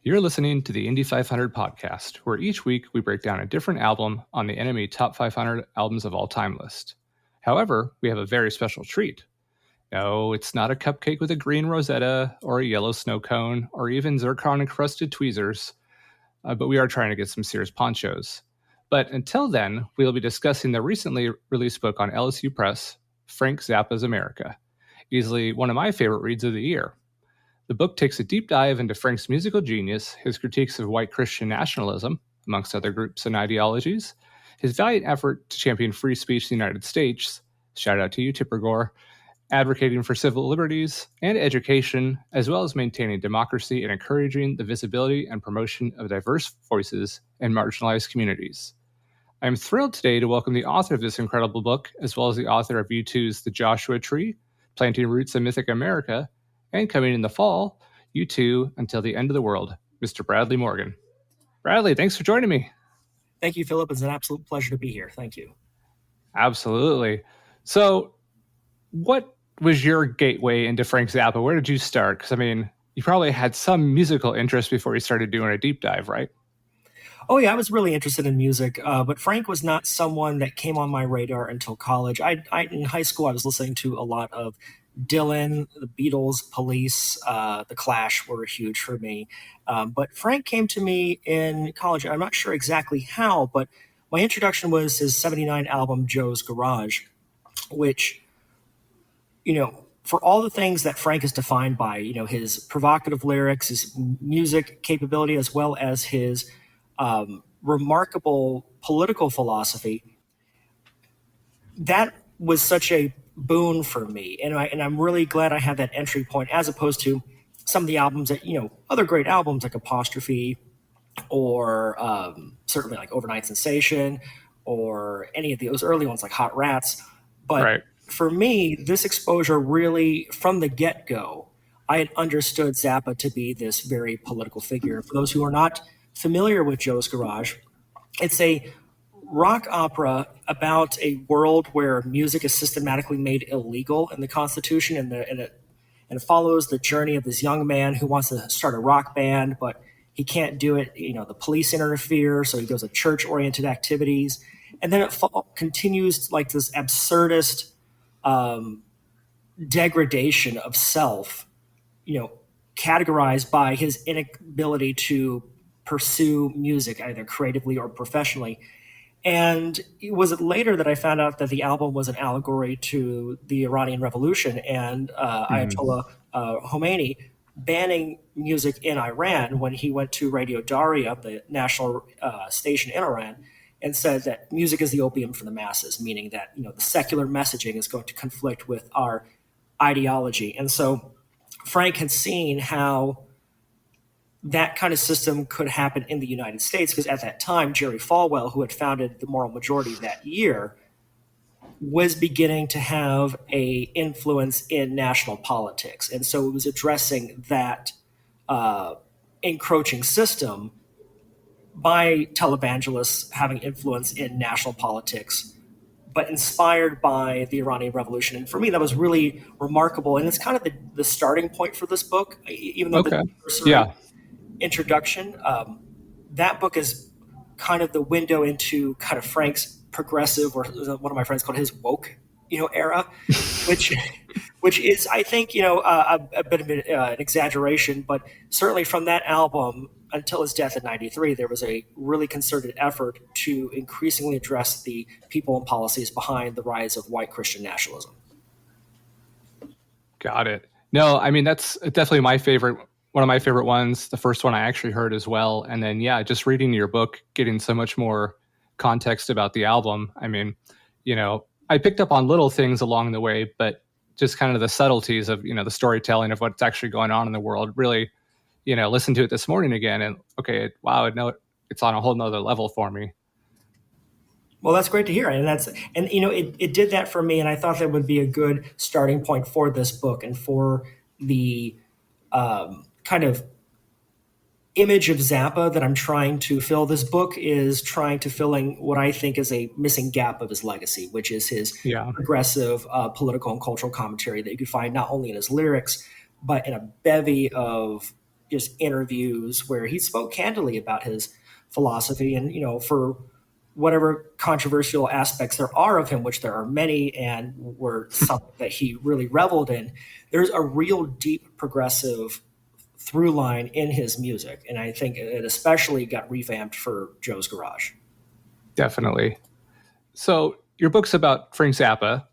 You're listening to the Indy 500 podcast, where each week we break down a different album on the NME Top 500 Albums of All Time list. However, we have a very special treat. No, it's not a cupcake with a green rosetta, or a yellow snow cone, or even zircon-encrusted tweezers, but we are trying to get some serious ponchos. But until then, we'll be discussing the recently released book on LSU Press, Frank Zappa's America, easily one of my favorite reads of the year. The book takes a deep dive into Frank's musical genius, his critiques of white Christian nationalism, amongst other groups and ideologies, his valiant effort to champion free speech in the United States, shout out to you, Tipper Gore, advocating for civil liberties and education, as well as maintaining democracy and encouraging the visibility and promotion of diverse voices and marginalized communities. I'm thrilled today to welcome the author of this incredible book, as well as the author of U2's The Joshua Tree, Planting Roots in Mythic America, and coming in the fall, U2 Until the End of the World, Mr. Bradley Morgan. Bradley, thanks for joining me. Thank you, Philip. It's an absolute pleasure to be here. Thank you. Absolutely. So, what was your gateway into Frank Zappa? Where did you start? Because, I mean, you probably had some musical interest before you started doing a deep dive, right? Oh, yeah, I was really interested in music, but Frank was not someone that came on my radar until college. In high school, I was listening to a lot of Dylan, the Beatles, Police, The Clash were huge for me. But Frank came to me in college. I'm not sure exactly how, but my introduction was his 79 album, Joe's Garage, which, for all the things that Frank is defined by, his provocative lyrics, his music capability, as well as his remarkable political philosophy, that was such a boon for me. And I'm really glad I had that entry point, as opposed to some of the albums that, other great albums like Apostrophe or certainly like Overnight Sensation or any of those early ones like Hot Rats. But Right. For me, this exposure really, from the get-go, I had understood Zappa to be this very political figure. For those who are not familiar with Joe's Garage, it's a rock opera about a world where music is systematically made illegal in the Constitution, and it follows the journey of this young man who wants to start a rock band, but he can't do it. The police interfere, so he goes to church-oriented activities, and then it continues like this absurdist degradation of self, categorized by his inability to pursue music either creatively or professionally. And it was later that I found out that the album was an allegory to the Iranian Revolution and Ayatollah Khomeini banning music in Iran when he went to Radio Daria, the national station in Iran, and said that music is the opium for the masses, meaning that the secular messaging is going to conflict with our ideology. And so Frank had seen how that kind of system could happen in the United States, because at that time, Jerry Falwell, who had founded the Moral Majority that year, was beginning to have a influence in national politics. And so it was addressing that encroaching system by televangelists having influence in national politics, but inspired by the Iranian Revolution. And for me, that was really remarkable. And it's kind of the starting point for this book, even though the introduction, that book is kind of the window into kind of Frank's progressive, or one of my friends called his woke, era, which is, I think, a bit of an exaggeration, but certainly from that album until his death in '93, there was a really concerted effort to increasingly address the people and policies behind the rise of white Christian nationalism. Got it. No, I mean, that's definitely one of my favorite ones, the first one I actually heard as well. And then, just reading your book, getting so much more context about the album. I mean, I picked up on little things along the way, but just kind of the subtleties of, the storytelling of what's actually going on in the world really, listened to it this morning again and, okay, wow, no, it's on a whole nother level for me. Well, that's great to hear. And it did that for me. And I thought that would be a good starting point for this book and for the kind of image of Zappa that I'm trying to fill. This book is trying to fill in what I think is a missing gap of his legacy, which is his progressive political and cultural commentary that you could find not only in his lyrics, but in a bevy of just interviews where he spoke candidly about his philosophy, and for whatever controversial aspects there are of him, which there are many, and were something that he really reveled in, there's a real deep progressive through line in his music. And I think it especially got revamped for Joe's Garage. Definitely. So your book's about Frank Zappa,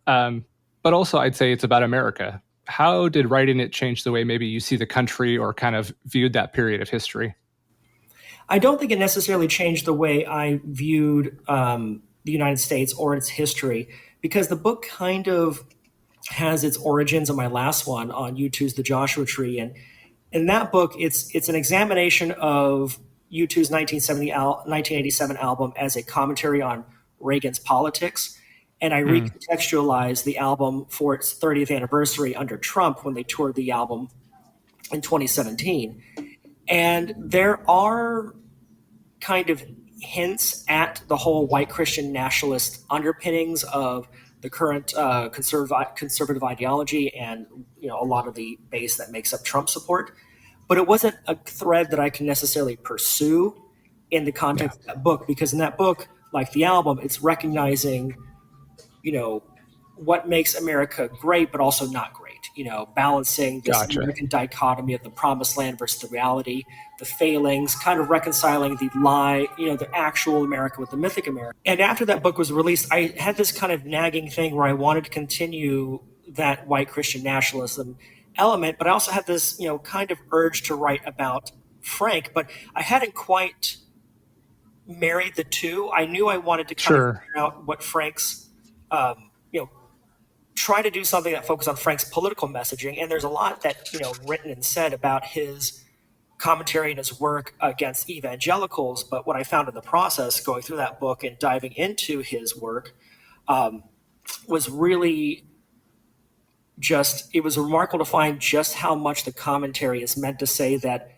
but also I'd say it's about America. How did writing it change the way maybe you see the country or kind of viewed that period of history? I don't think it necessarily changed the way I viewed the United States or its history, because the book kind of has its origins in my last one on U2's The Joshua Tree. And in that book, it's an examination of U2's 1987 album as a commentary on Reagan's politics. And I recontextualized the album for its 30th anniversary under Trump when they toured the album in 2017. And there are kind of hints at the whole white Christian nationalist underpinnings of the current conservative ideology, and a lot of the base that makes up Trump support. But it wasn't a thread that I can necessarily pursue in the context of that book, because in that book, like the album, it's recognizing, what makes America great, but also not great. Balancing this American dichotomy of the promised land versus the reality, the failings, kind of reconciling the lie, the actual America with the mythic America. And after that book was released, I had this kind of nagging thing where I wanted to continue that white Christian nationalism element, but I also had this, kind of urge to write about Frank, but I hadn't quite married the two. I knew I wanted to kind of figure out what Frank's, try to do something that focused on Frank's political messaging. And there's a lot that, written and said about his commentary and his work against evangelicals. But what I found in the process, going through that book and diving into his work, was really it was remarkable to find just how much the commentary is meant to say that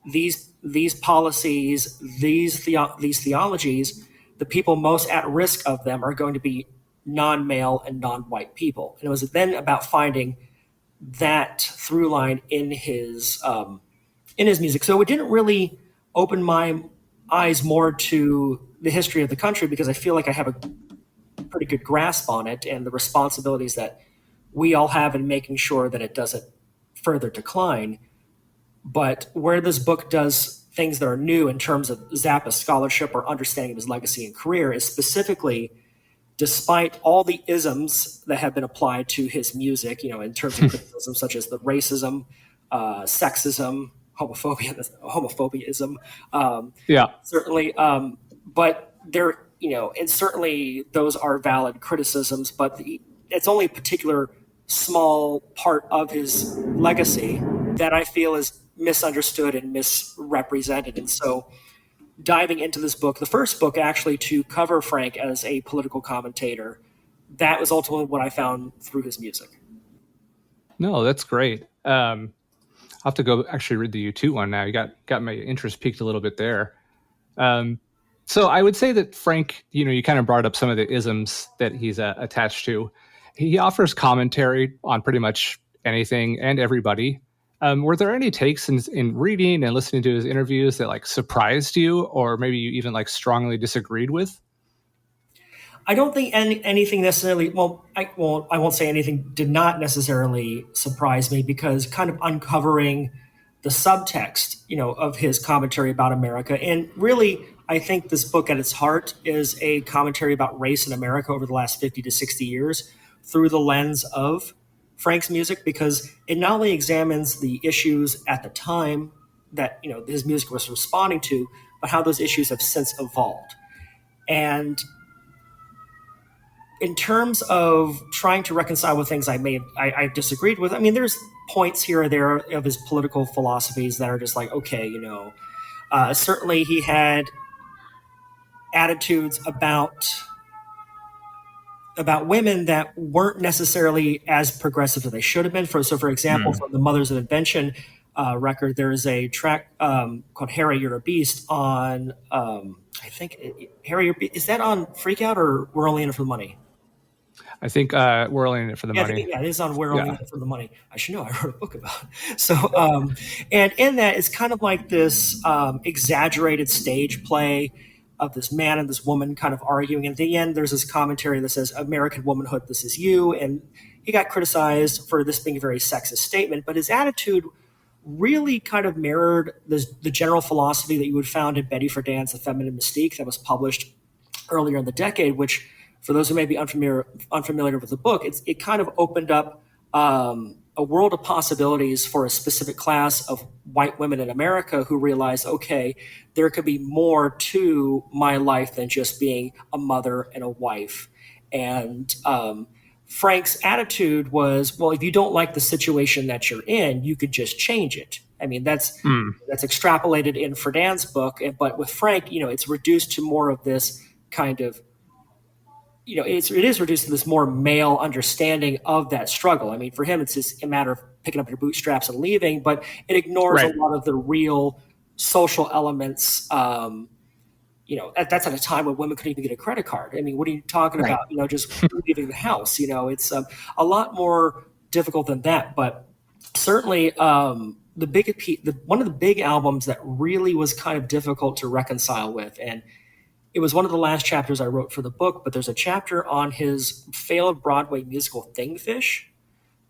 these policies, these theologies, the people most at risk of them are going to be non-male and non-white people. And it was then about finding that through line in his music. So it didn't really open my eyes more to the history of the country, because I feel like I have a pretty good grasp on it and the responsibilities that we all have in making sure that it doesn't further decline. But where this book does things that are new in terms of Zappa's scholarship or understanding of his legacy and career is specifically, despite all the isms that have been applied to his music, in terms of criticism such as the racism, sexism, homophobiaism, certainly. But there, and certainly those are valid criticisms, but it's only a particular small part of his legacy that I feel is misunderstood and misrepresented. And so diving into this book, the first book actually to cover Frank as a political commentator, that was ultimately what I found through his music. No, that's great. I'll have to go actually read the U2 one now. You got my interest piqued a little bit there. So I would say that Frank, you kind of brought up some of the isms that he's attached to. He offers commentary on pretty much anything and everybody. Were there any takes in reading and listening to his interviews that surprised you, or maybe you even strongly disagreed with? I don't think anything necessarily. I won't say anything did not necessarily surprise me, because kind of uncovering the subtext, of his commentary about America, and really, I think this book at its heart is a commentary about race in America over the last 50 to 60 years through the lens of Frank's music, because it not only examines the issues at the time that his music was responding to, but how those issues have since evolved. And in terms of trying to reconcile with things I disagreed with, I mean, there's points here or there of his political philosophies that are just okay, certainly he had attitudes about women that weren't necessarily as progressive as they should have been. For example, from the Mothers of Invention record, there is a track called "Harry, You're a Beast" on I think Harry, is that on Freak Out or We're Only in It for the Money? I think we're only in it for the money. Yeah, it is on We're Only in It for the Money. I should know. I wrote a book about it. So, and in that, it's kind of like this exaggerated stage play of this man and this woman kind of arguing. And at the end, there's this commentary that says, "American womanhood, this is you." And he got criticized for this being a very sexist statement, but his attitude really kind of mirrored the general philosophy that you would found in Betty Friedan's The Feminine Mystique that was published earlier in the decade, which, for those who may be unfamiliar with the book, it kind of opened up a world of possibilities for a specific class of white women in America who realized, okay, there could be more to my life than just being a mother and a wife. And Frank's attitude was, well, if you don't like the situation that you're in, you could just change it. I mean, that's extrapolated in Friedan's book, but with Frank, it's reduced to more of this kind of, it is reduced to this more male understanding of that struggle. I mean, for him, it's just a matter of picking up your bootstraps and leaving, but it ignores a lot of the real social elements. That's at a time when women couldn't even get a credit card. I mean, what are you talking about? Just leaving the house. It's a lot more difficult than that. But certainly, one of the big albums that really was kind of difficult to reconcile with, and it was one of the last chapters I wrote for the book, but there's a chapter on his failed Broadway musical Thingfish.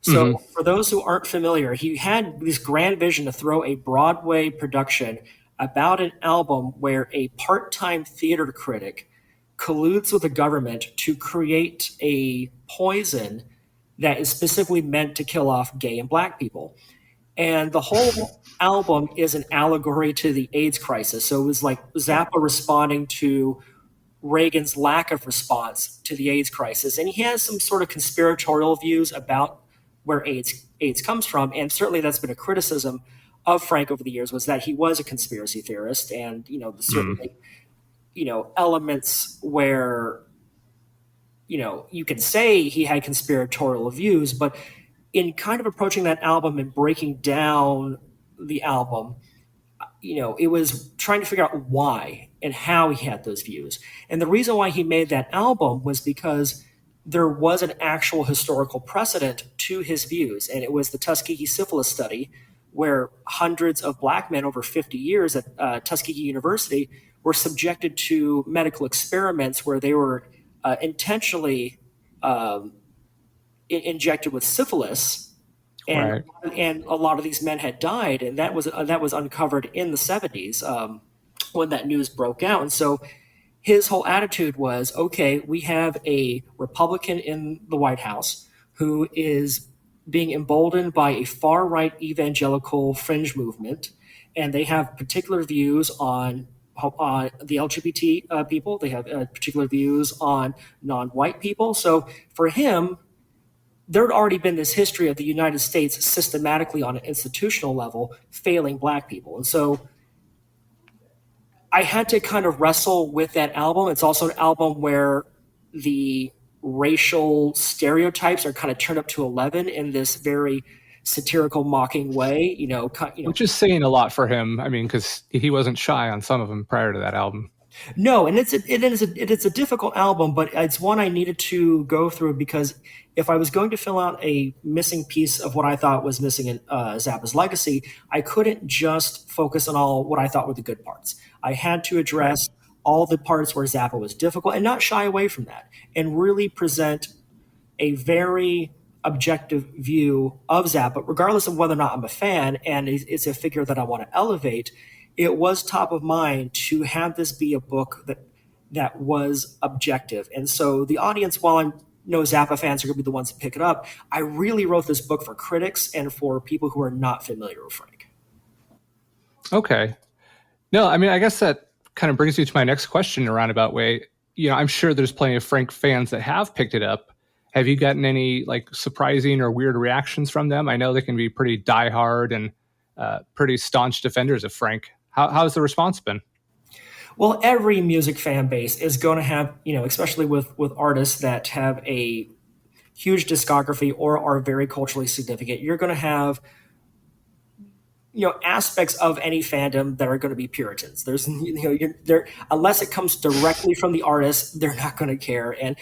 So for those who aren't familiar, he had this grand vision to throw a Broadway production about an album where a part-time theater critic colludes with the government to create a poison that is specifically meant to kill off gay and black people. And the whole album is an allegory to the AIDS crisis. So it was like Zappa responding to Reagan's lack of response to the AIDS crisis. And he has some sort of conspiratorial views about where AIDS comes from. And certainly that's been a criticism of Frank over the years, was that he was a conspiracy theorist. And, certainly, elements where, you can say he had conspiratorial views, but in kind of approaching that album and breaking down the album, it was trying to figure out why and how he had those views. And the reason why he made that album was because there was an actual historical precedent to his views. And it was the Tuskegee syphilis study, where hundreds of black men over 50 years at Tuskegee University were subjected to medical experiments where they were intentionally injected with syphilis, and a lot of these men had died, and that was uncovered in the 70s when that news broke out. And so his whole attitude was, okay, we have a Republican in the White House who is being emboldened by a far-right evangelical fringe movement, and they have particular views on the LGBT people. They have particular views on non-white people. So for him, there had already been this history of the United States systematically on an institutional level failing black people. And so I had to kind of wrestle with that album. It's also an album where the racial stereotypes are kind of turned up to 11 in this very satirical, mocking way, which is saying a lot for him. I mean, because he wasn't shy on some of them prior to that album. No, and it's a difficult album, but it's one I needed to go through, because if I was going to fill out a missing piece of what I thought was missing in Zappa's legacy, I couldn't just focus on all what I thought were the good parts. I had to address all the parts where Zappa was difficult and not shy away from that, and really present a very objective view of Zappa, regardless of whether or not I'm a fan and it's a figure that I want to elevate. It was top of mind to have this be a book that was objective. And so the audience, while I know Zappa fans are going to be the ones to pick it up, I really wrote this book for critics and for people who are not familiar with Frank. Okay. No, I mean, I guess that kind of brings me to my next question in a roundabout way. I'm sure there's plenty of Frank fans that have picked it up. Have you gotten any surprising or weird reactions from them? I know they can be pretty diehard and pretty staunch defenders of Frank. How's the response been? Well, every music fan base is going to have, especially with artists that have a huge discography or are very culturally significant, you're going to have, aspects of any fandom that are going to be Puritans. There's, unless it comes directly from the artist, they're not going to care. And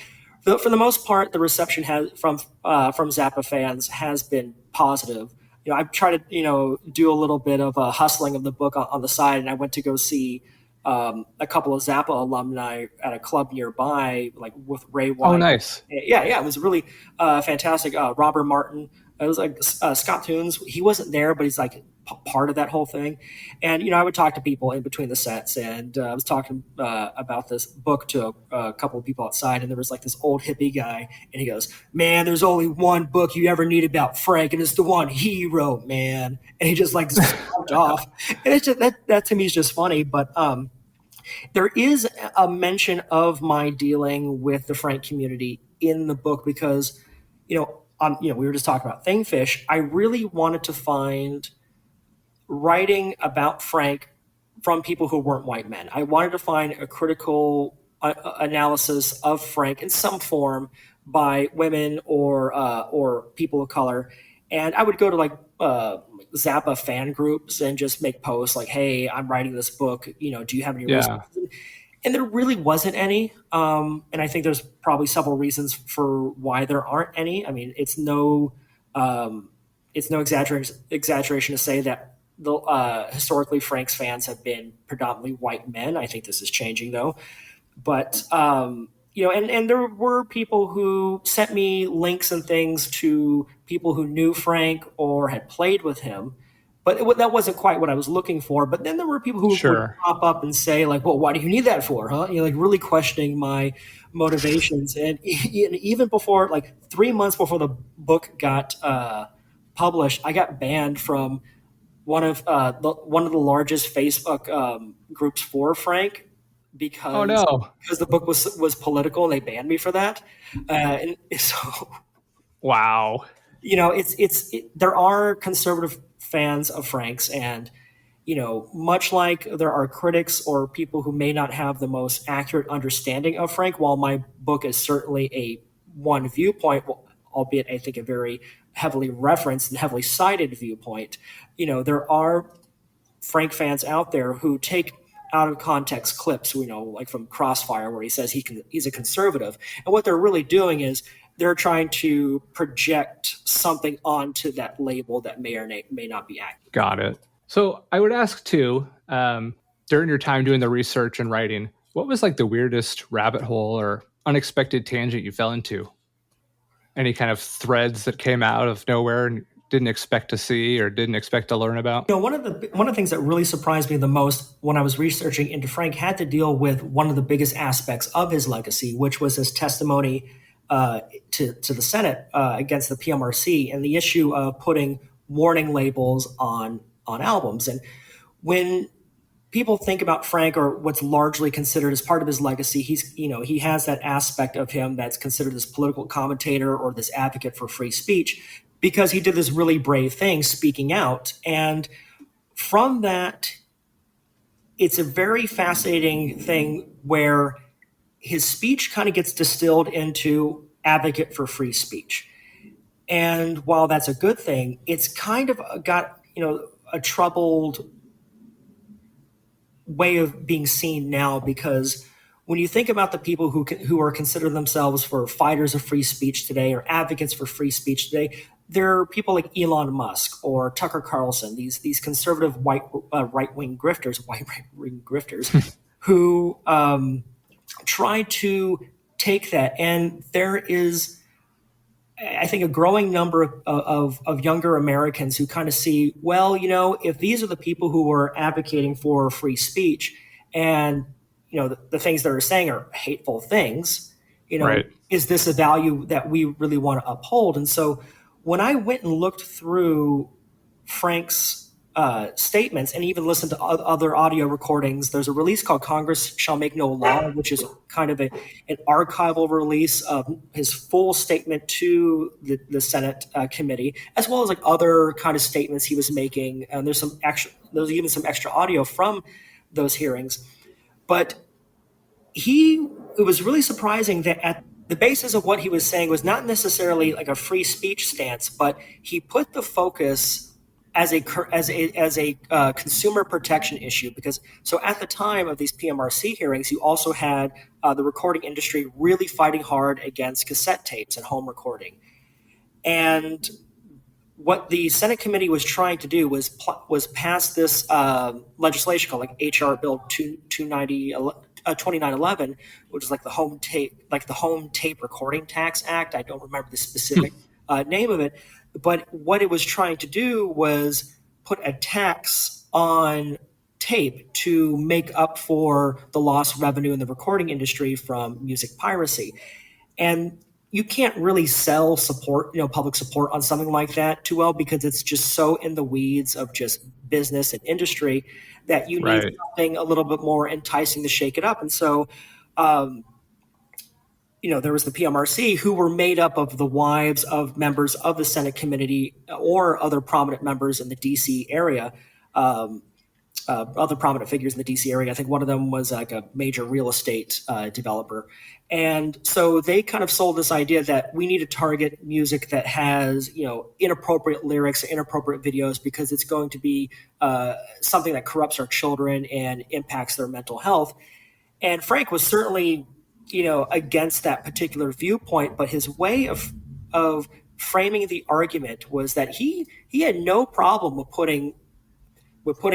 For the most part, the reception has from Zappa fans has been positive. I've tried to do a little bit of a hustling of the book on the side, and I went to go see a couple of Zappa alumni at a club nearby, like with Ray Oh, White. nice. Yeah, it was really fantastic. Robert Martin, it was like Scott Tunes. He wasn't there, but he's like part of that whole thing. And I would talk to people in between the sets, and I was talking about this book to a couple of people outside, and there was like this old hippie guy, and he goes, "Man, there's only one book you ever need about Frank, and it's the one he wrote, man." And he just like jumped off, and it's just that to me is just funny, but. There is a mention of my dealing with the Frank community in the book because, we were just talking about Thingfish. I really wanted to find writing about Frank from people who weren't white men. I wanted to find a critical analysis of Frank in some form by women or people of color. And I would go to like Zappa fan groups and just make posts like, "Hey, I'm writing this book. Do you have any Yeah. resources?" And there really wasn't any. And I think there's probably several reasons for why there aren't any. I mean, it's no exaggeration to say that historically Frank's fans have been predominantly white men. I think this is changing though. But and there were people who sent me links and things to people who knew Frank or had played with him, but that wasn't quite what I was looking for. But then there were people who would Sure. pop up and say like, "Well, why do you need that for, huh?" Like really questioning my motivations. And even before, like 3 months before the book got published, I got banned from one of the largest Facebook groups for Frank Oh, because no. the book was political, and they banned me for that. And so Wow. there are conservative fans of Frank's, and much like there are critics or people who may not have the most accurate understanding of Frank. While my book is certainly a one viewpoint, albeit I think a very heavily referenced and heavily cited viewpoint, there are Frank fans out there who take out of context clips, like from Crossfire, where he says he's a conservative, and what they're really doing is they're trying to project something onto that label that may or may not be accurate. Got it. So I would ask too, during your time doing the research and writing, what was like the weirdest rabbit hole or unexpected tangent you fell into? Any kind of threads that came out of nowhere and didn't expect to see or didn't expect to learn about? One of the things that really surprised me the most when I was researching into Frank had to deal with one of the biggest aspects of his legacy, which was his testimony to the Senate against the PMRC and the issue of putting warning labels on albums. And when people think about Frank, or what's largely considered as part of his legacy, he has that aspect of him that's considered this political commentator or this advocate for free speech, because he did this really brave thing, speaking out. And from that, it's a very fascinating thing where his speech kind of gets distilled into advocate for free speech. And while that's a good thing, it's kind of got, a troubled way of being seen now, because when you think about the people who are considered themselves for fighters of free speech today or advocates for free speech today, there are people like Elon Musk or Tucker Carlson, these conservative right-wing grifters who try to take that. And there is, I think, a growing number of younger Americans who kind of see, well, if these are the people who are advocating for free speech, and the things that are saying are hateful things, Right. is this a value that we really want to uphold? And so when I went and looked through Frank's statements and even listened to other audio recordings, there's a release called Congress Shall Make No Law, which is kind of an archival release of his full statement to the Senate committee, as well as like other kind of statements he was making. And there's even some extra audio from those hearings. But it was really surprising that at the basis of what he was saying was not necessarily like a free speech stance, but he put the focus as a consumer protection issue, because so at the time of these PMRC hearings, you also had the recording industry really fighting hard against cassette tapes and home recording. And what the Senate committee was trying to do was pass this legislation called like HR Bill 2911, which is like the home tape recording tax act. I don't remember the specific name of it, but what it was trying to do was put a tax on tape to make up for the lost revenue in the recording industry from music piracy. And you can't really sell support, public support on something like that too well, because it's just so in the weeds of just business and industry that you need something a little bit more enticing to shake it up. And so, there was the PMRC, who were made up of the wives of members of the Senate committee or other prominent members in the DC area, other prominent figures in the DC area. I think one of them was like a major real estate developer. And so they kind of sold this idea that we need to target music that has, inappropriate lyrics, inappropriate videos, because it's going to be something that corrupts our children and impacts their mental health. And Frank was certainly, against that particular viewpoint, but his way of framing the argument was that he had no problem with putting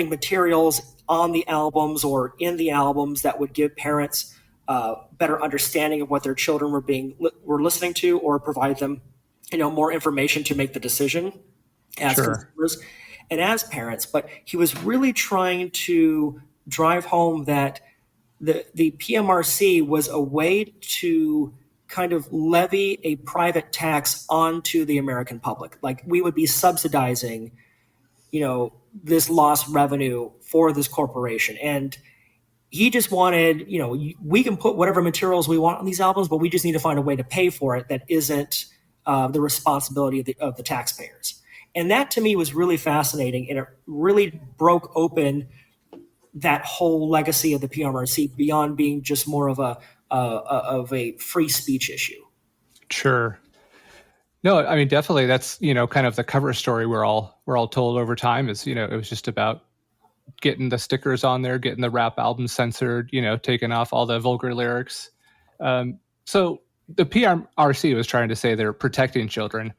materials on the albums or in the albums that would give parents better understanding of what their children were listening to, or provide them, more information to make the decision as consumers and as parents. But he was really trying to drive home that the PMRC was a way to kind of levy a private tax onto the American public. Like, we would be subsidizing, this lost revenue for this corporation. And he just wanted, we can put whatever materials we want on these albums, but we just need to find a way to pay for it that isn't the responsibility of the taxpayers. And that to me was really fascinating, and it really broke open that whole legacy of the PMRC beyond being just more of a free speech issue. Sure. No, I mean, definitely that's, kind of the cover story we're all told over time is, it was just about getting the stickers on there, getting the rap album censored, taking off all the vulgar lyrics. So the PMRC was trying to say they're protecting children.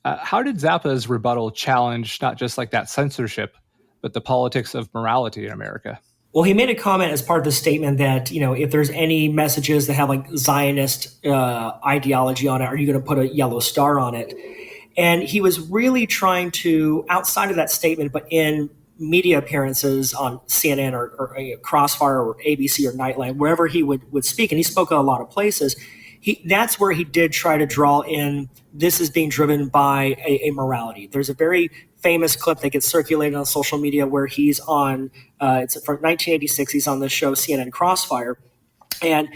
How did Zappa's rebuttal challenge not just like that censorship, but the politics of morality in America? Well, he made a comment as part of the statement that, if there's any messages that have like Zionist ideology on it, are you going to put a yellow star on it? And he was really trying to, outside of that statement, but in media appearances on CNN or Crossfire or ABC or Nightline, wherever he would speak, and he spoke at a lot of places, that's where he did try to draw in, this is being driven by a morality. There's a very famous clip that gets circulated on social media where he's on, it's from 1986, he's on the show CNN Crossfire, and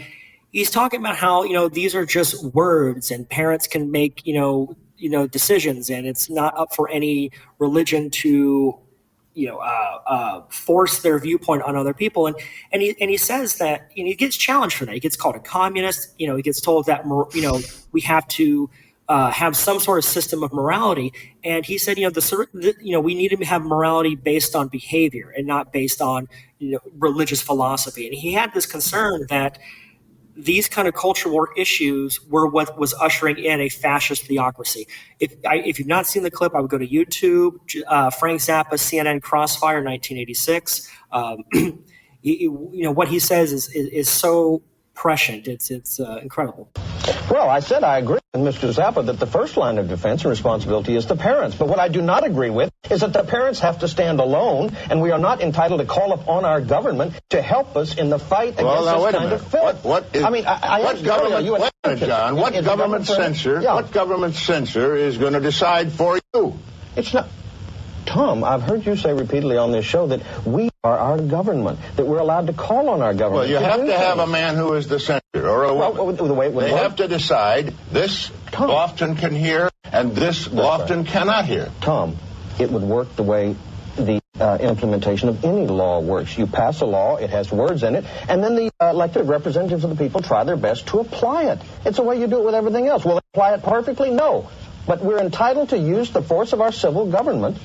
he's talking about how, these are just words and parents can make, decisions, and it's not up for any religion to, force their viewpoint on other people. And he says that, he gets challenged for that. He gets called a communist. He gets told that, we have to have some sort of system of morality. And he said, we need to have morality based on behavior and not based on, religious philosophy. And he had this concern that these kind of culture war issues were what was ushering in a fascist theocracy. If you've not seen the clip, I would go to YouTube, Frank Zappa, CNN Crossfire, 1986. What he says is so prescient. It's incredible. Well, I said I agree with Mr. Zappa that the first line of defense and responsibility is the parents. But what I do not agree with is that the parents have to stand alone, and we are not entitled to call upon our government to help us in the fight against this kind of filth. What government censor is going to decide for you? It's not. Tom, I've heard you say repeatedly on this show that we are our government, that we're allowed to call on our government. Well, you have to have a man who is the censor, or a woman. They have to decide this Lofton can hear and this Lofton cannot hear. Tom, it would work the way the implementation of any law works. You pass a law, it has words in it, and then the elected representatives of the people try their best to apply it. It's the way you do it with everything else. Will they apply it perfectly? No. But we're entitled to use the force of our civil government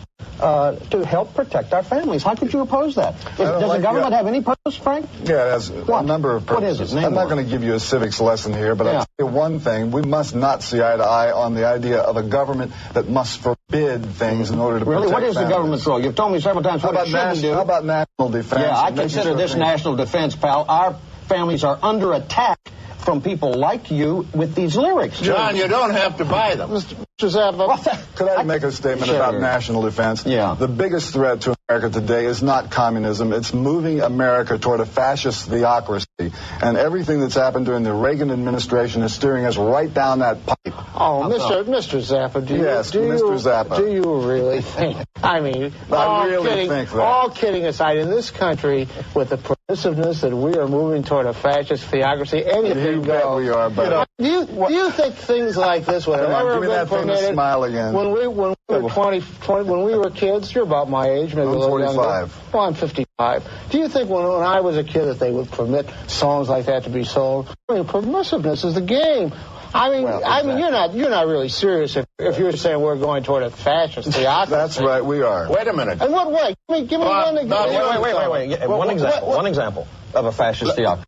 to help protect our families. How could you oppose that? Does the government have any purpose, Frank? Yeah, it has a number of purposes. What is it? I'm not going to give you a civics lesson here, but I'll tell you one thing. We must not see eye to eye on the idea of a government that must forbid things in order to protect What is families. the government's role? You've told me several times what it shouldn't do. How about national defense? Yeah, I consider this national defense, pal. Our families are under attack from people like you with these lyrics. John, you don't have to buy them. Mr. Zappa, could I make a statement about national defense? Yeah. The biggest threat to America today is not communism. It's moving America toward a fascist theocracy. And everything that's happened during the Reagan administration is steering us right down that pipe. Oh, Mr. Zappa, do you really think? I mean, all kidding aside, in this country, with the permissiveness that we are moving toward a fascist theocracy, anything goes. We are, but do you think things like this would have ever been permitted? Smile again. When we were 20, when we were kids, you're about my age, maybe I'm a little 45. younger. Well, I'm 55. Do you think when I was a kid that they would permit songs like that to be sold? I mean, permissiveness is the game. I mean, you're not really serious if you're saying we're going toward a fascist theocracy. That's right, we are. Wait a minute. In what way? Give me one example. Wait. One example of a fascist theocracy.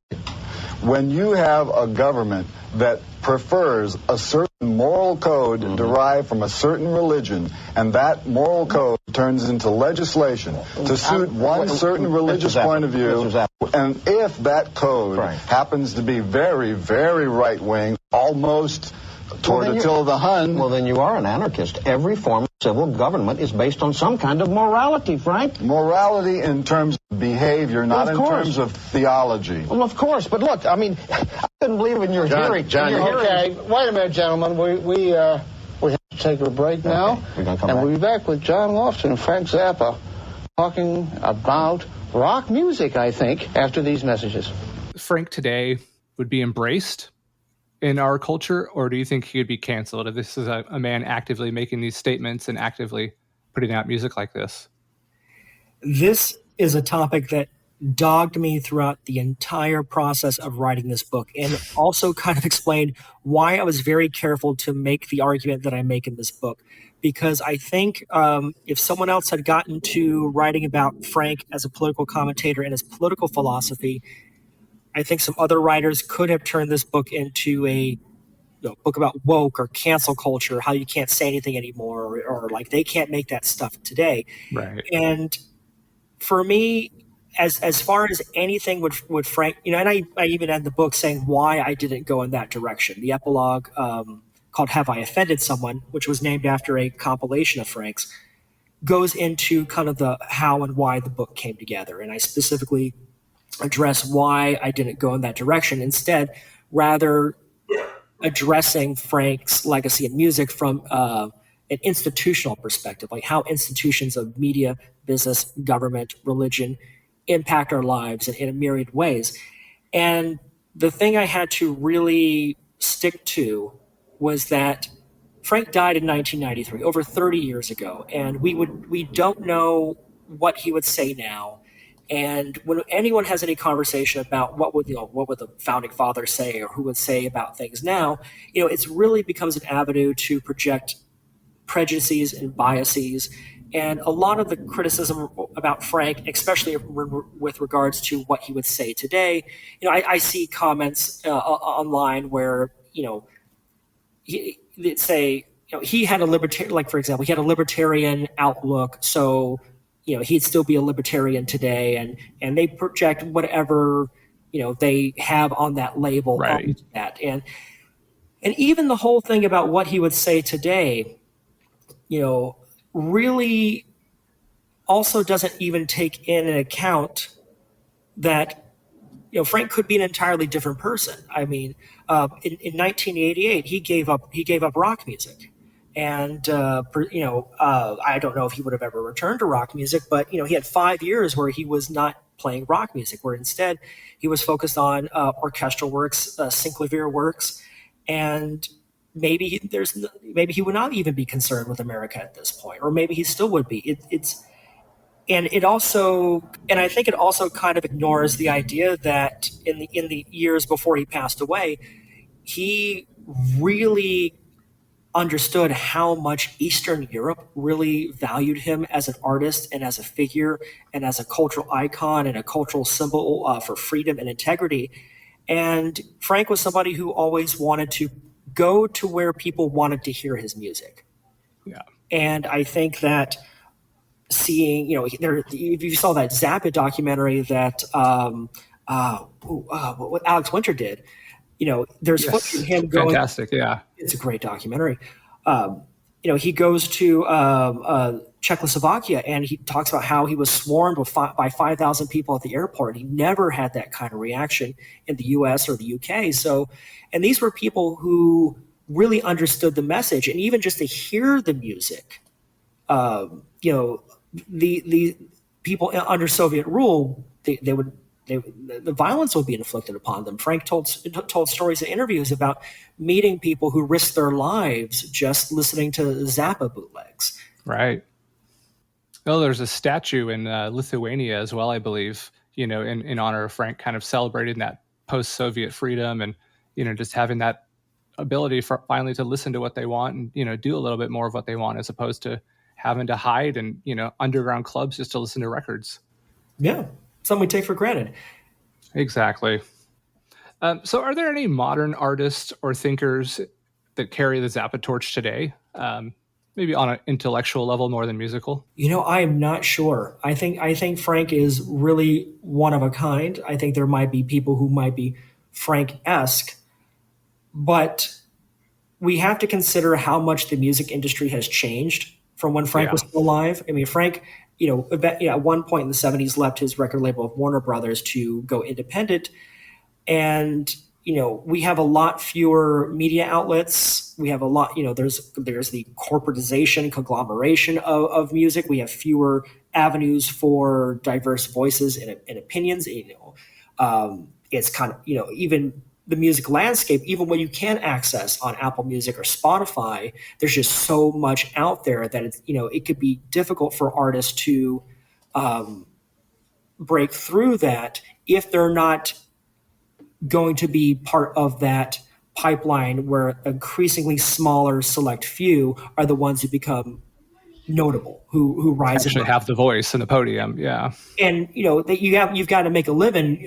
When you have a government that prefers a certain moral code derived from a certain religion, and that moral code turns into legislation to suit one certain religious point of view, and if that code happens to be very, very right-wing, almost toward Attila the Hun... Well, then you are an anarchist. Every form of civil government is based on some kind of morality, Frank. Morality in terms of behavior, not in terms of theology. Well, of course, but look, I mean, I couldn't believe in your hearing. Okay, wait a minute, gentlemen. We have to take a break now, and we'll be back with John Lofton and Frank Zappa talking about rock music, I think, after these messages. Frank today would be embraced in our culture, or do you think he would be canceled if this is a man actively making these statements and actively putting out music like this? This is a topic that dogged me throughout the entire process of writing this book, and also kind of explained why I was very careful to make the argument that I make in this book. Because I think if someone else had gotten to writing about Frank as a political commentator and his political philosophy, I think some other writers could have turned this book into a book about woke or cancel culture, how you can't say anything anymore, or like they can't make that stuff today. Right. And for me, as far as anything would Frank, and I even had the book saying why I didn't go in that direction. The epilogue called Have I Offended Someone, which was named after a compilation of Frank's, goes into kind of the how and why the book came together. And I specifically address why I didn't go in that direction. Instead, rather addressing Frank's legacy in music from an institutional perspective, like how institutions of media, business, government, religion impact our lives in a myriad ways. And the thing I had to really stick to was that Frank died in 1993, over 30 years ago, and we don't know what he would say now. And when anyone has any conversation about what would the founding fathers say or who would say about things now, it's really becomes an avenue to project prejudices and biases. And a lot of the criticism about Frank, especially with regards to what he would say today, I see comments online where he say he had a libertarian, like for example, he had a libertarian outlook, so he'd still be a libertarian today, and they project whatever they have on that label. Right. On that, and even the whole thing about what he would say today, really also doesn't even take in account that Frank could be an entirely different person. I mean, in 1988, he gave up rock music. And, I don't know if he would have ever returned to rock music, but, he had 5 years where he was not playing rock music, where instead he was focused on orchestral works, synclavier works, and maybe he would not even be concerned with America at this point, or maybe he still would be. And I think it also kind of ignores the idea that in the years before he passed away, he really understood how much Eastern Europe really valued him as an artist and as a figure and as a cultural icon and a cultural symbol for freedom and integrity. And Frank was somebody who always wanted to go to where people wanted to hear his music. Yeah. And I think that seeing, if you saw that Zappa documentary that what Alex Winter did, there's footage of him going. Fantastic, yeah. It's a great documentary. He goes to Czechoslovakia, and he talks about how he was swarmed by 5,000 people at the airport. He never had that kind of reaction in the U.S. or the UK. So, and these were people who really understood the message, and even just to hear the music, the people under Soviet rule, the violence would be inflicted upon them. Frank told stories in interviews about meeting people who risked their lives just listening to Zappa bootlegs. Right. Well, there's a statue in Lithuania as well, I believe, in honor of Frank, kind of celebrating that post-Soviet freedom and, just having that ability for finally to listen to what they want and, do a little bit more of what they want, as opposed to having to hide in, underground clubs just to listen to records. Yeah. Something we take for granted. Exactly. So are there any modern artists or thinkers that carry the Zappa torch today? Maybe on an intellectual level more than musical? I am not sure. I think Frank is really one of a kind. I think there might be people who might be Frank-esque, but we have to consider how much the music industry has changed from when Frank was still alive. I mean, Frank, at one point in the 70s left his record label of Warner Brothers to go independent. And, we have a lot fewer media outlets. We have a lot, there's the corporatization, conglomeration of music. We have fewer avenues for diverse voices and opinions. It's kind of, even the music landscape, even when you can access on Apple Music or Spotify, there's just so much out there that it's, it could be difficult for artists to break through that if they're not going to be part of that pipeline where increasingly smaller select few are the ones who become notable, who rise actually have the voice and the podium. Yeah. And that you've got to make a living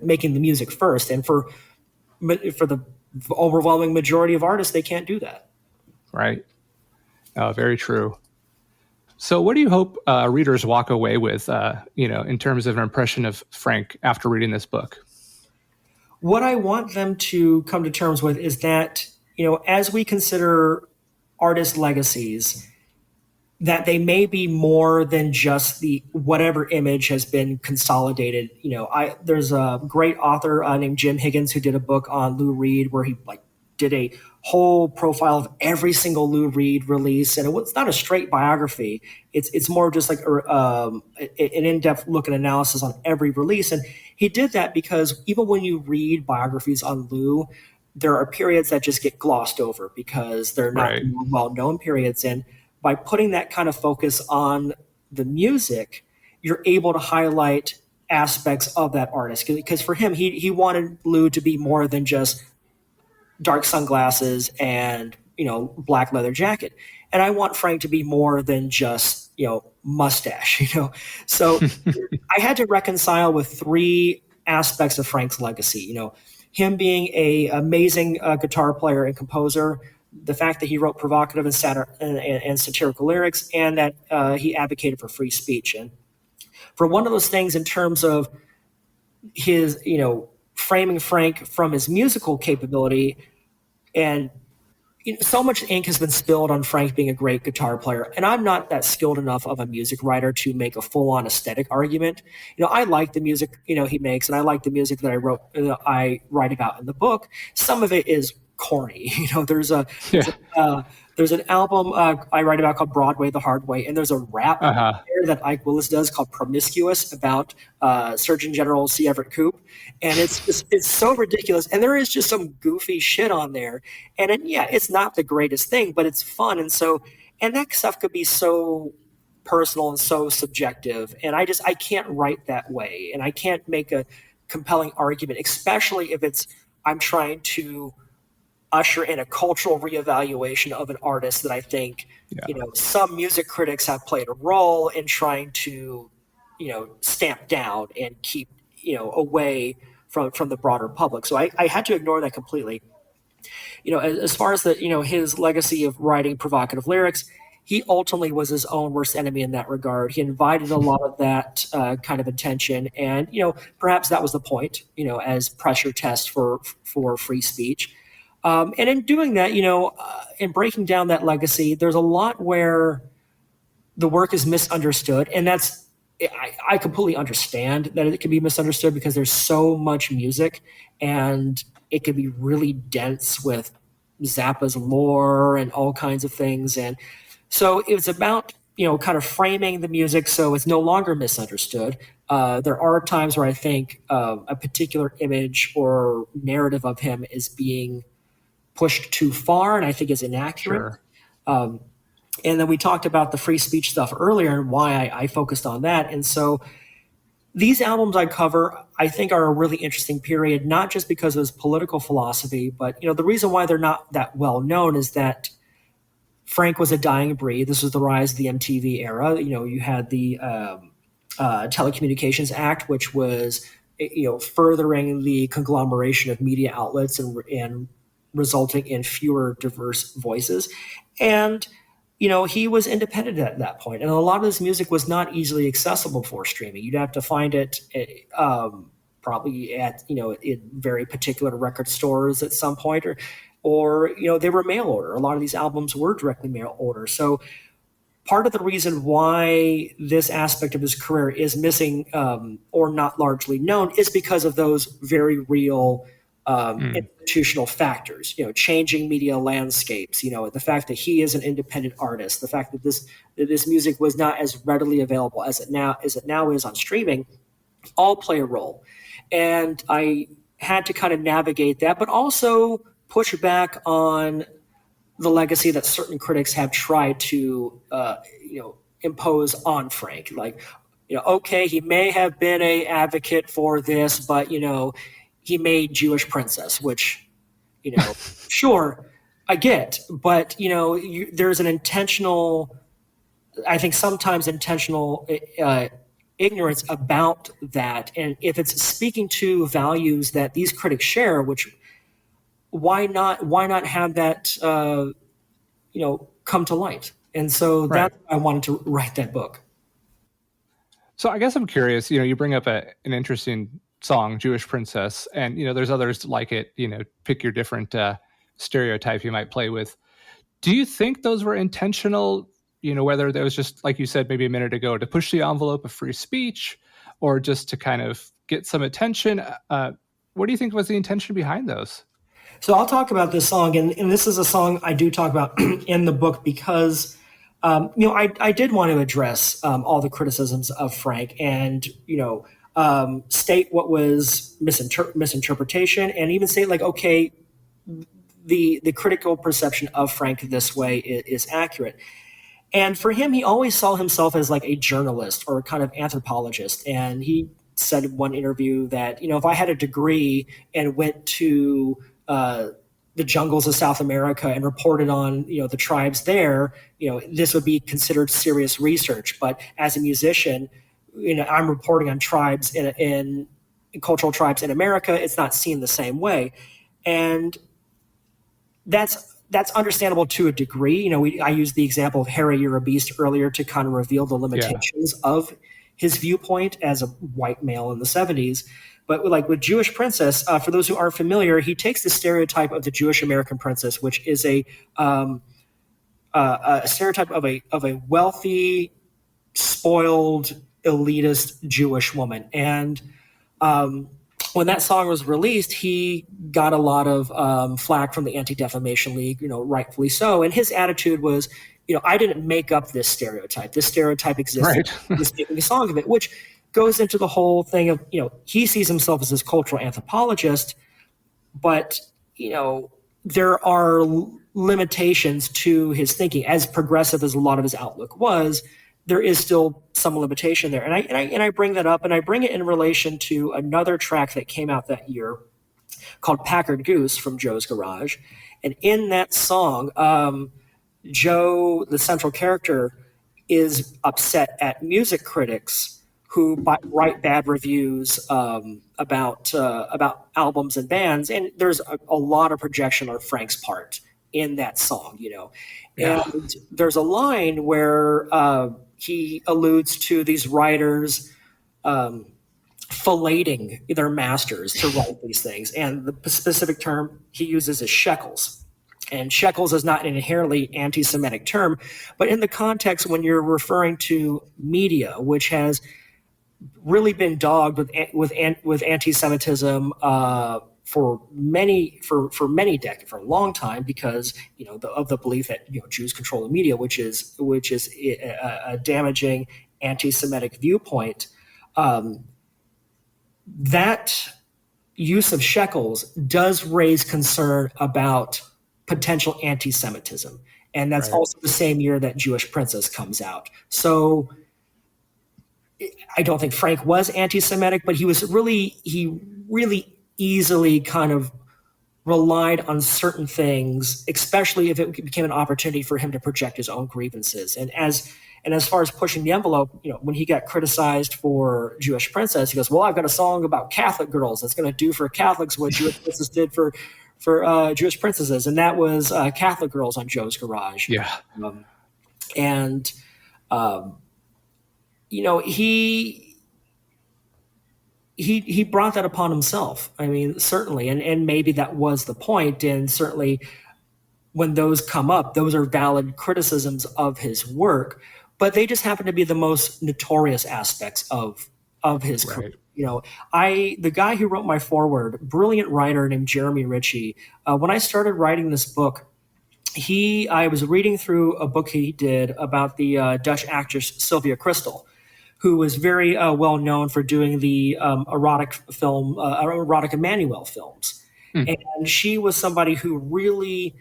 making the music first, and for the overwhelming majority of artists, they can't do that. Right. Very true. So what do you hope readers walk away with, in terms of an impression of Frank after reading this book? What I want them to come to terms with is that, as we consider artist legacies, that they may be more than just the whatever image has been consolidated. There's a great author named Jim Higgins who did a book on Lou Reed where he did a whole profile of every single Lou Reed release, and it's not a straight biography. It's more just like an in-depth look and analysis on every release. And he did that because even when you read biographies on Lou, there are periods that just get glossed over because they're not well-known periods. And by putting that kind of focus on the music, you're able to highlight aspects of that artist. Because for him, he wanted Lou to be more than just dark sunglasses and, black leather jacket. And I want Frank to be more than just, mustache, So I had to reconcile with three aspects of Frank's legacy, him being a amazing guitar player and composer, the fact that he wrote provocative and satirical lyrics, and that he advocated for free speech. And for one of those things in terms of his, framing Frank from his musical capability, and so much ink has been spilled on Frank being a great guitar player, and I'm not that skilled enough of a music writer to make a full-on aesthetic argument. I like the music he makes, and I like the music that I write about in the book. Some of it is corny. There's an album I write about called Broadway the Hard Way, and there's a rap there that Ike Willis does called Promiscuous about Surgeon General C. Everett Koop, and it's so ridiculous, and there is just some goofy shit on there, and it's not the greatest thing, but it's fun, and that stuff could be so personal and so subjective, and I can't write that way, and I can't make a compelling argument, especially if I'm trying to usher in a cultural reevaluation of an artist that I think, some music critics have played a role in trying to, stamp down and keep, away from the broader public. So I had to ignore that completely. As far as his legacy of writing provocative lyrics, he ultimately was his own worst enemy in that regard. He invited a lot of that kind of attention, and perhaps that was the point, as pressure test for free speech. And in doing that, in breaking down that legacy, there's a lot where the work is misunderstood, and I completely understand that it can be misunderstood because there's so much music, and it can be really dense with Zappa's lore and all kinds of things. And so it's about, kind of framing the music so it's no longer misunderstood. There are times where I think a particular image or narrative of him is being pushed too far and I think is inaccurate. Sure. And then we talked about the free speech stuff earlier and why I focused on that. And so these albums I cover, I think, are a really interesting period, not just because of his political philosophy, but the reason why they're not that well known is that Frank was a dying breed. This was the rise of the MTV era. You had the Telecommunications Act, which was furthering the conglomeration of media outlets and resulting in fewer diverse voices. And he was independent at that point, and a lot of this music was not easily accessible for streaming. You'd have to find it probably at in very particular record stores at some point, or they were mail order. A lot of these albums were directly mail order. So part of the reason why this aspect of his career is missing or not largely known is because of those very real institutional factors, changing media landscapes, the fact that he is an independent artist, the fact that this music was not as readily available as it now is on streaming, all play a role. And I had to kind of navigate that, but also push back on the legacy that certain critics have tried to, impose on Frank. Like, okay, he may have been a advocate for this, but, he made Jewish Princess, which, sure, I get. But, there's an intentional, I think sometimes intentional ignorance about that. And if it's speaking to values that these critics share, which why not have that, come to light? And so that's why I wanted to write that book. So I guess I'm curious, you bring up an interesting song, Jewish Princess, and there's others like it, pick your different stereotype you might play with. Do you think those were intentional, whether there was just, like you said maybe a minute ago, to push the envelope of free speech or just to kind of get some attention? What do you think was the intention behind those? So I'll talk about this song, and this is a song I do talk about in the book because I did want to address all the criticisms of Frank and state what was misinterpretation, and even say like, okay, the critical perception of Frank this way is accurate. And for him, he always saw himself as like a journalist or a kind of anthropologist. And he said in one interview that, if I had a degree and went to the jungles of South America and reported on, the tribes there, this would be considered serious research. But as a musician, I'm reporting on tribes in cultural tribes in America. It's not seen the same way. And that's understandable to a degree. I used the example of Harry, You're a Beast earlier to kind of reveal the limitations of his viewpoint as a white male in the 70s. But like with Jewish Princess, for those who aren't familiar, he takes the stereotype of the Jewish American princess, which is a stereotype of a wealthy, spoiled, elitist Jewish woman. And when that song was released, he got a lot of flack from the Anti-Defamation League, rightfully so. And his attitude was, I didn't make up this stereotype. This stereotype exists. Right. Just making a song of it, which goes into the whole thing of, he sees himself as this cultural anthropologist, but, there are limitations to his thinking. As progressive as a lot of his outlook was, there is still some limitation there. And I bring that up, and I bring it in relation to another track that came out that year called Packard Goose from Joe's Garage. And in that song, Joe, the central character, is upset at music critics who write bad reviews about albums and bands. And there's a lot of projection on Frank's part in that song, Yeah. And there's a line where he alludes to these writers filleting their masters to write these things. And the specific term he uses is shekels. And shekels is not an inherently anti-Semitic term, but in the context when you're referring to media, which has really been dogged with anti-Semitism for many decades, for a long time, because of the belief that Jews control the media, which is a damaging anti-Semitic viewpoint. That use of shekels does raise concern about potential anti-Semitism, and that's also the same year that Jewish Princess comes out. So I don't think Frank was anti-Semitic, but he really easily kind of relied on certain things, especially if it became an opportunity for him to project his own grievances. And as far as pushing the envelope, when he got criticized for Jewish Princess, he goes, well, I've got a song about Catholic girls that's going to do for Catholics what Jewish Princess did for Jewish princesses. And that was Catholic Girls on Joe's Garage. Yeah. He brought that upon himself. I mean, certainly. And maybe that was the point. And certainly when those come up, those are valid criticisms of his work, but they just happen to be the most notorious aspects of his career. The guy who wrote my foreword, brilliant writer named Jeremy Ritchie, when I started writing this book, I was reading through a book he did about the Dutch actress Sylvia Kristel, who was very well known for doing the erotic Emmanuel films. And she was somebody who really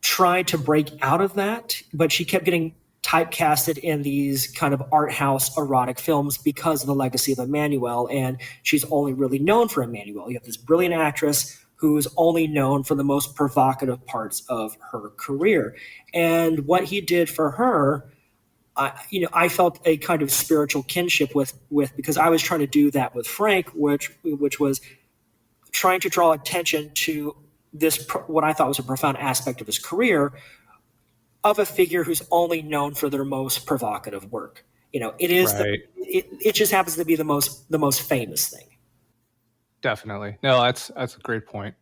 tried to break out of that, but she kept getting typecasted in these kind of art house erotic films because of the legacy of Emmanuel, and she's only really known for Emmanuel. You have this brilliant actress who's only known for the most provocative parts of her career. And what he did for her, I felt a kind of spiritual kinship with because I was trying to do that with Frank, which was trying to draw attention to this, what I thought was a profound aspect of his career, of a figure who's only known for their most provocative work. It is it just happens to be the most famous thing. Definitely. No, that's a great point.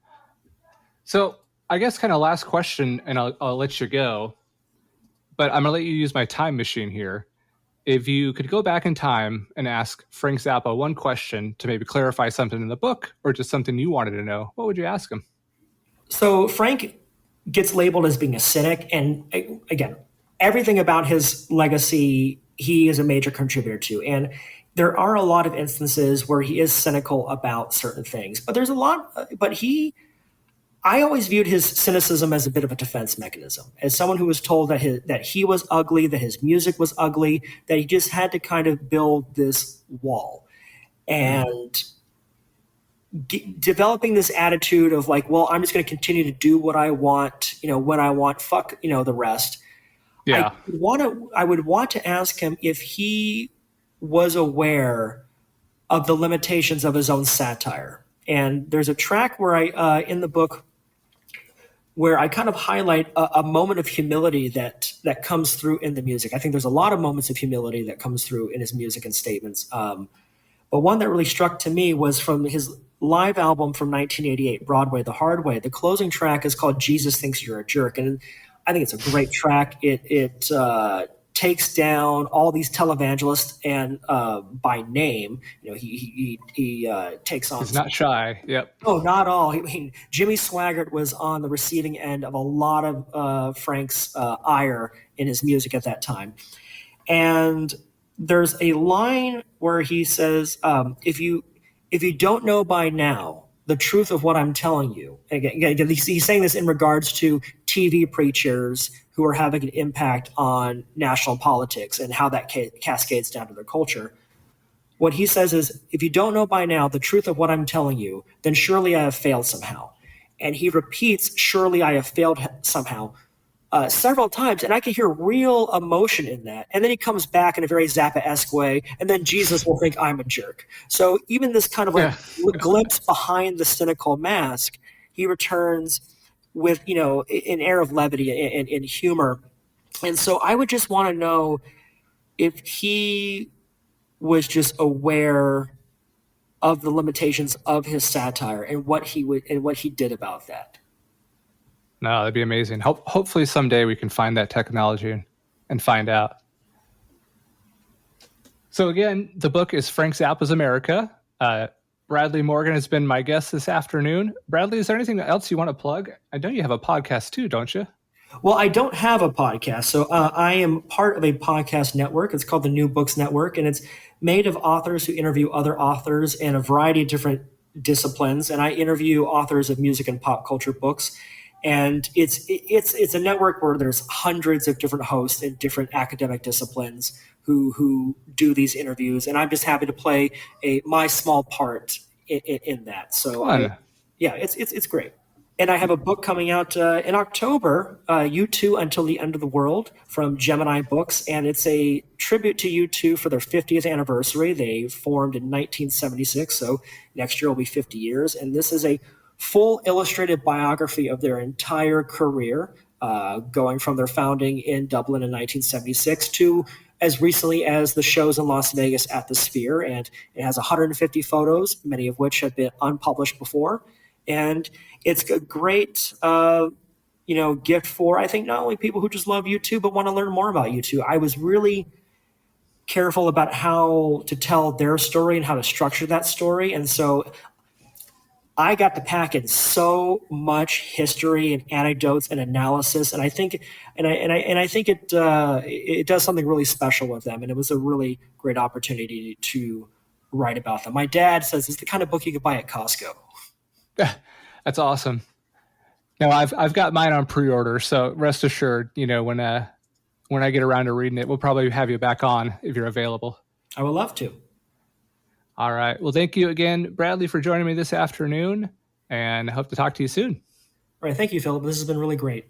So I guess kind of last question, and I'll let you go, but I'm gonna let you use my time machine here. If you could go back in time and ask Frank Zappa one question to maybe clarify something in the book or just something you wanted to know, what would you ask him? So Frank gets labeled as being a cynic, and again, everything about his legacy he is a major contributor to. And there are a lot of instances where he is cynical about certain things, but I always viewed his cynicism as a bit of a defense mechanism, as someone who was told that he was ugly, that his music was ugly, that he just had to kind of build this wall. And developing this attitude of like, well, I'm just going to continue to do what I want, when I want, fuck, the rest. Yeah. I would want to ask him if he was aware of the limitations of his own satire. And there's a track where in the book, where I kind of highlight a moment of humility that comes through in the music. I think there's a lot of moments of humility that comes through in his music and statements. But one that really struck to me was from his live album from 1988, Broadway the Hard Way. The closing track is called Jesus Thinks You're a Jerk. And I think it's a great track. It takes down all these televangelists and by name. He takes on. He's not shy. Yep. Oh, not all. Jimmy Swaggart was on the receiving end of a lot of Frank's ire in his music at that time. And there's a line where he says, if you don't know by now the truth of what I'm telling you, again, he's saying this in regards to TV preachers who are having an impact on national politics and how that cascades down to their culture. What he says is, if you don't know by now the truth of what I'm telling you, then surely I have failed somehow. And he repeats, surely I have failed somehow, several times, and I can hear real emotion in that. And then he comes back in a very Zappa-esque way, and then Jesus will think I'm a jerk. So even this kind of like glimpse behind the cynical mask, he returns with, an air of levity and humor. And so I would just want to know if he was just aware of the limitations of his satire and what he did about that. No, that'd be amazing. Hopefully someday we can find that technology and find out. So again, the book is Frank Zappa's America. Bradley Morgan has been my guest this afternoon. Bradley, is there anything else you want to plug? I know you have a podcast too, don't you? Well, I don't have a podcast. So I am part of a podcast network. It's called the New Books Network, and it's made of authors who interview other authors in a variety of different disciplines. And I interview authors of music and pop culture books. And it's a network where there's hundreds of different hosts in different academic disciplines who do these interviews. And I'm just happy to play my small part in that. So it's great. And I have a book coming out in October, U2 Until the End of the World, from Gemini Books. And it's a tribute to U2 for their 50th anniversary. They formed in 1976, so next year will be 50 years. And this is a full illustrated biography of their entire career, going from their founding in Dublin in 1976 to as recently as the shows in Las Vegas at the Sphere. And it has 150 photos, many of which have been unpublished before. And it's a great, gift for, I think, not only people who just love U2, but want to learn more about U2. I was really careful about how to tell their story and how to structure that story. And so I got to pack in so much history and anecdotes and analysis, and I think, it does something really special with them, and it was a really great opportunity to write about them. My dad says it's the kind of book you could buy at Costco. That's awesome. No, I've got mine on pre-order, so rest assured, when I get around to reading it, we'll probably have you back on if you're available. I would love to. All right. Well, thank you again, Bradley, for joining me this afternoon, and I hope to talk to you soon. All right. Thank you, Philip. This has been really great.